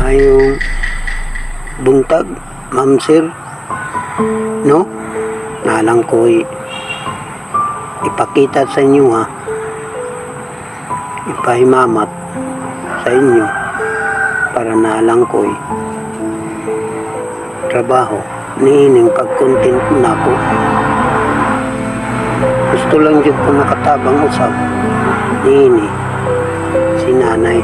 Mayong buntag, Ma'am Sir, no? Nalang ko'y ipakita sa inyo ipahimamat sa inyo para nalang ko'y trabaho niining pag-content na ko. Gusto lang dyan ko makatabang usap niini si nanay.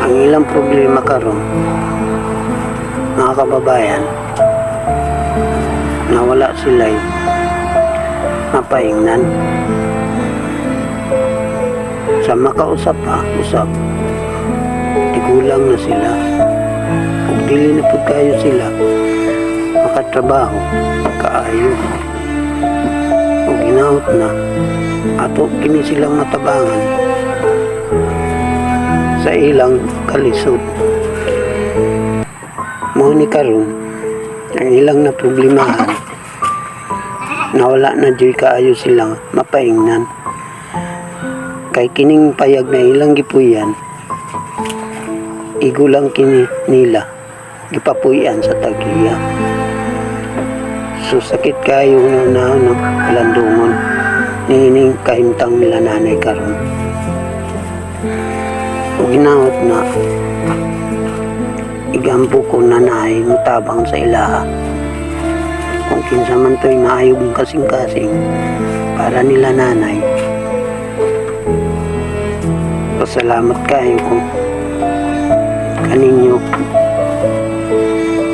Ang ilang problema karon, mga kababayan, nawala sila'y mapaingnan. Sa makausap usap, tigulang na sila. Kung dili na po kayo sila, makatrabaho, kaayo. Kung ginahot na, ato kini silang matabangan sa ilang kalisod. Mo ni karon ang ilang na problemahan, nawala na joy kaayo silang mapaingnan. Kay kining payag na ilang gipuyan, igulang kini nila gipapuyan sa tagiya. So sakit kayo na landungon nining kahimtang nila nanay karon. Ug ginahot na igampo ko nanay mutabang sa ilaha. Kung kinsa man to'y maayog kasing-kasing para nila nanay. Pasalamat kayo ko kaninyo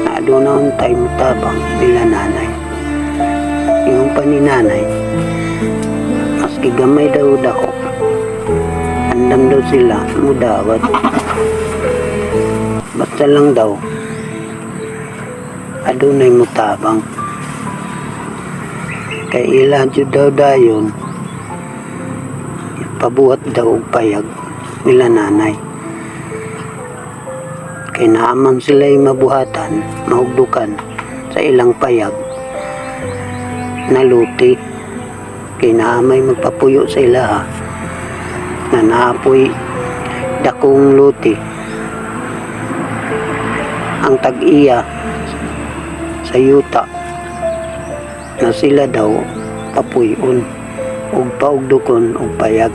na adunahon tayo mutabang nila nanay. Yung pa ni nanay, maski gamay daw dako, andam daw sila mudawat. Basta lang daw adunay mutabang. Kay ila jud daw dayon pabuhat daw og payag nila nanay. Kay naaman sila'y mabuhatan, mahugdukan sa ilang payag na luti. Kay naamay magpapuyo sa ilaha na naapoy dakong luti. Ang tag-iya sa yuta na sila daw papuyon ug paugdukon og payag.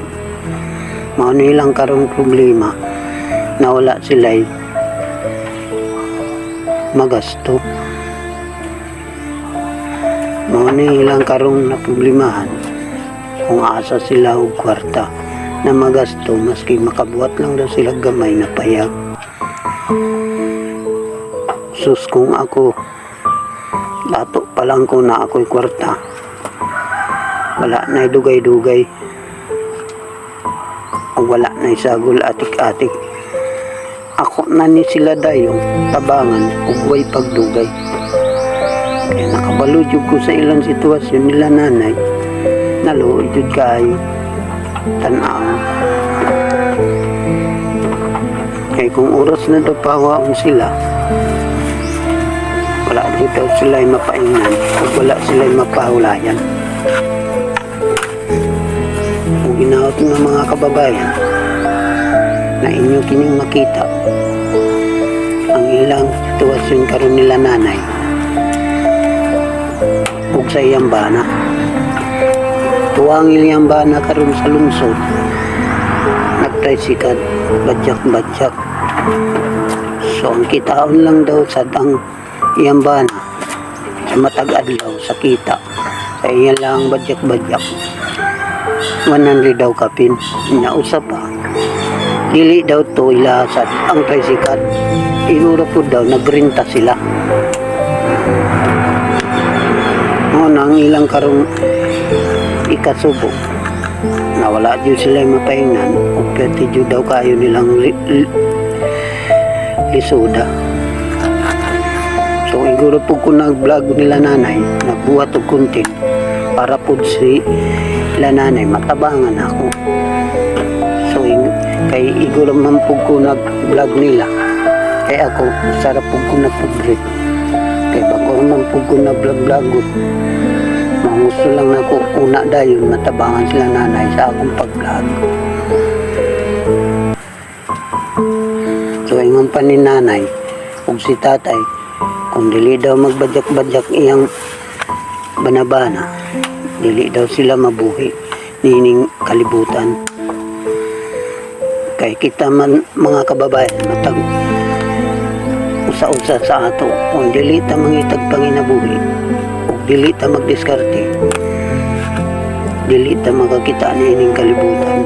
Mao nilang karong problema na wala sila'y magasto. Mao nilang karong na problemahan kung asa sila og kwarta na magasto maski makabuhat lang daw sila gamay na payag. Sus, kung ako dato pa lang ko na ako'y kwarta, wala na'y dugay-dugay o wala na'y sagol atik-atik, ako na ni sila dayong tabangan ug way pagdugay. Kaya nakabaludyo ko sa ilang sitwasyon nila nanay, naluod jud kayo tanaw. Kaya kung oras na daw pawaon sila, wala jud daw sila'y mapaingnan o wala sila'y mapahulayan. Kung ginahot ng mga kababayan na inyo kining makita ang ilang sitwasyon karon nila nanay ug sa iyang bana. Tuwang iyang bana karon sa lungsod, nagtricycle, badyak-badyak. So ang kitaon lang daw sa dang iyang bana sa matag adlaw sa kita sa iya lang badyak-badyak 100 daw kapin. Nausap dili daw to ilasad ang tricycle, inura po daw nagrenta sila. Ang ilang karong ikasubo na wala dyan sila mapahingan o pwede dyan daw kayo nilang lisuda. So iguro po ko nag-vlog nila nanay, nagbuhat og content para po si nila nanay matabangan ako. So kay iguro man po ko nag-vlog nila, kay ako sarap po ko na-public. Kay bago man po ko na-vlog-vlog, gusto lang ako una dayon matabangan sila nanay sa akong pag-vlog. ingon pa ni nanay ug si tatay kung dili daw magbadyak-badyak iyang banabana, dili daw sila mabuhi nining kalibutan. Kay kita man mga kababayan matag usa-usa sa ato kung dili ta mangitag panginabuhi ug dili ta magdiskarte, dili ta makakita nining kalibutan.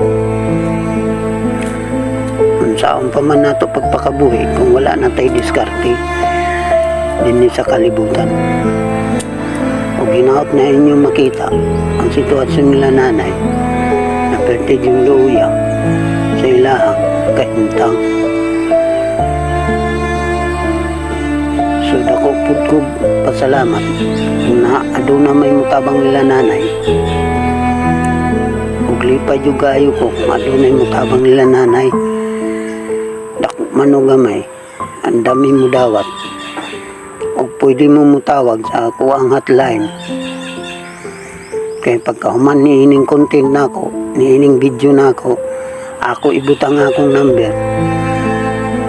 Unsaon pa man nato pagpakabuhi kung wala na tay diskarte dinhi sa kalibutan. O ginaot na inyo makita ang sitwasyon nila nanay na perted yung luya sa ilahang kahintang. So dako pud ko pasalamat na aduna may mutabang nila nanay. Ug lipay jud kaayo ko kung adunay mutabang nila nanay. Dako man og gamay, ang dami mo dawat. O pwede mo mutawag sa ako ang hotline. Kaya pagkahuman niining content na ako, niining video na ako ibutang akong number.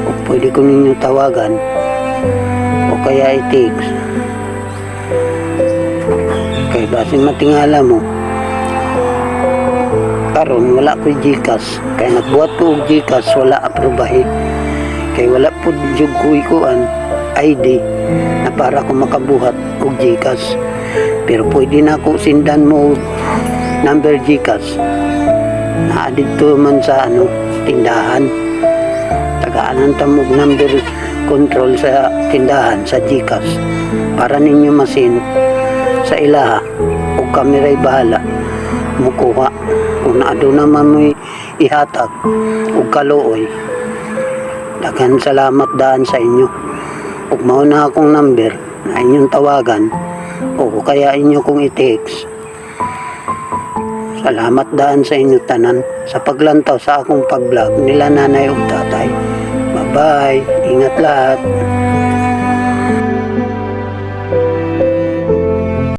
O pwede ko ninyo tawagan o kaya i-text. Kaya basin matingala mo, karon wala ko Gcash. Kaya nagbuhat ko og Gcash, wala aprobahe. Kaya wala po jug ko ikuan ID na para ko makabuhat og Gcash. Pero pwede na ako sindan mo number Gcash na dito man sa tindahan. Tagaanan ta mo number control sa tindahan sa Gcash para ninyo masin sa ilaha o kamera'y bahala mukuha kung naado naman mo ihatag o kaluoy. Daghan salamat daan sa inyo. Ug mao na akong number na inyong tawagan o kaya inyo kong i-text. Salamat daan sa inyo tanan sa paglantaw sa akong pag-vlog nila nanay ug tatay. Bye-bye. Ingat lahat.